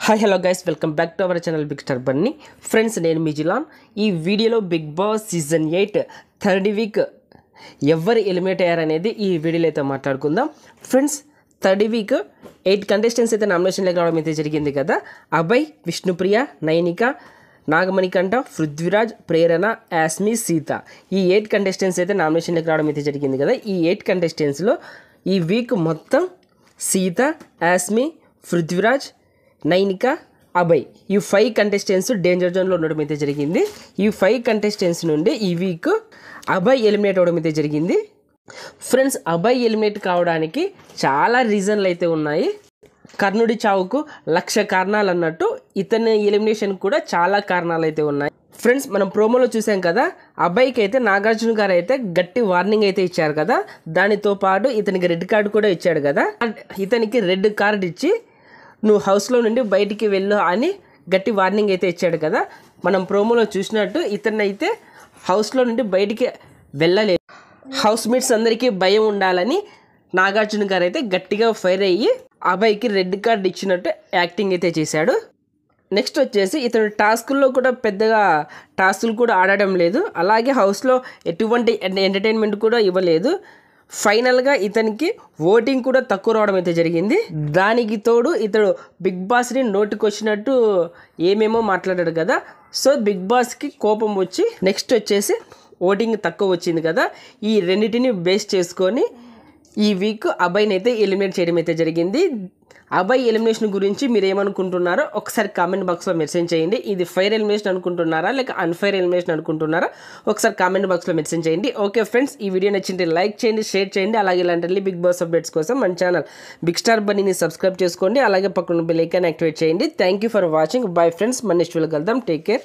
Hi hello guys welcome back to our channel big star Bunny friends. నేను మీ జిలాన్. ఈ వీడియోలో Bigg Boss season 8 third week ఎవరు eliminate అయ్యారనేది ఈ వీడియోలో అయితే మాట్లాడుకుందాం. ఫ్రెండ్స్, థర్డ్ వీక్ 8 కంటెస్టెంట్స్ అయితే నామినేషన్లోకి రావడం అయితే జరిగింది కదా. అభయ్, విష్ణుప్రియ, నైనిక, నాగమణికంఠ, పృథ్వీరాజ్, ప్రేరణ, యాస్మి, సీత, ఈ 8 కంటెస్టెంట్స్ అయితే నామినేషన్లోకి రావడం అయితే జరిగింది కదా. ఈ 8 కంటెస్టెంట్స్లో ఈ వీక్ మొత్తం సీత, యాస్మి, పృథ్వీరాజ్, నైనిక, అభయ్, ఈ 5 కంటెస్టెంట్స్ డేంజర్ జోన్లో ఉండడం అయితే జరిగింది. ఈ 5 కంటెస్టెంట్స్ నుండి ఈ వీక్ అభయ్ ఎలిమినేట్ అవ్వడం అయితే జరిగింది. ఫ్రెండ్స్, అభయ్ ఎలిమినేట్ కావడానికి చాలా రీజన్లు అయితే ఉన్నాయి. కర్ణుడి చావుకు 1,00,000 కారణాలు అన్నట్టు ఇతని ఎలిమినేషన్ కూడా చాలా కారణాలు అయితే ఉన్నాయి. ఫ్రెండ్స్, మనం ప్రోమోలో చూసాం కదా, అభయ్కి అయితే నాగార్జున గారు అయితే గట్టి వార్నింగ్ అయితే ఇచ్చారు కదా. దానితో పాటు ఇతనికి రెడ్ కార్డు కూడా ఇచ్చాడు కదా. ఇతనికి రెడ్ కార్డు ఇచ్చి నువ్వు హౌస్లో నుండి బయటికి వెళ్ళు అని గట్టి వార్నింగ్ అయితే ఇచ్చాడు కదా. మనం ప్రోమోలో చూసినట్టు ఇతనైతే హౌస్లో నుండి బయటికి వెళ్ళలేదు. హౌస్ మేట్స్ అందరికీ భయం ఉండాలని నాగార్జున గారు అయితే గట్టిగా ఫైర్ అయ్యి అభయ్కి రెడ్ కార్డు ఇచ్చినట్టు యాక్టింగ్ అయితే చేశాడు. నెక్స్ట్ వచ్చేసి ఇతను టాస్కుల్లో కూడా పెద్దగా టాస్కులు కూడా ఆడడం లేదు. అలాగే హౌస్లో ఎటువంటి ఎంటర్టైన్మెంట్ కూడా ఇవ్వలేదు. ఫైనల్గా ఇతనికి ఓటింగ్ కూడా తక్కువ రావడం అయితే జరిగింది. దానికి తోడు ఇతడు బిగ్ బాస్ని నోటికి వచ్చినట్టు ఏమేమో మాట్లాడాడు కదా. సో బిగ్ బాస్కి కోపం వచ్చి నెక్స్ట్ వచ్చేసి ఓటింగ్ తక్కువ వచ్చింది కదా. ఈ రెండింటిని బేస్ చేసుకొని ఈ వీక్ అభయ్ని అయితే ఎలిమినేట్ చేయడం అయితే జరిగింది. అభయ్ ఎలిమినేషన్ గురించి మీరు ఏమనుకుంటున్నారో ఒకసారి కామెంట్ బాక్స్లో మెన్షన్ చేయండి. ఇది ఫైర్ ఎలిమినేషన్ అనుకుంటున్నారా లేక అన్ఫైర్ ఎలిమినేషన్ అనుకుంటున్నారా ఒకసారి కామెంట్ బాక్స్లో మెన్షన్ చేయండి. ఓకే ఫ్రెండ్స్, ఈ వీడియో నచ్చింటే లైక్ చేయండి, షేర్ చేయండి. అలాగే ఇలాంటి బిగ్ బాస్ అప్డేట్స్ కోసం మన ఛానల్ బిగ్ స్టార్ బన్నీని సబ్స్క్రైబ్ చేసుకోండి. అలాగే పక్కన బెల్ ఐకాన్ యాక్టివేట్ చేయండి. Thank you for watching. Bye friends, మన నెక్స్ట్ వీడియోలో కలుద్దాం. Take care.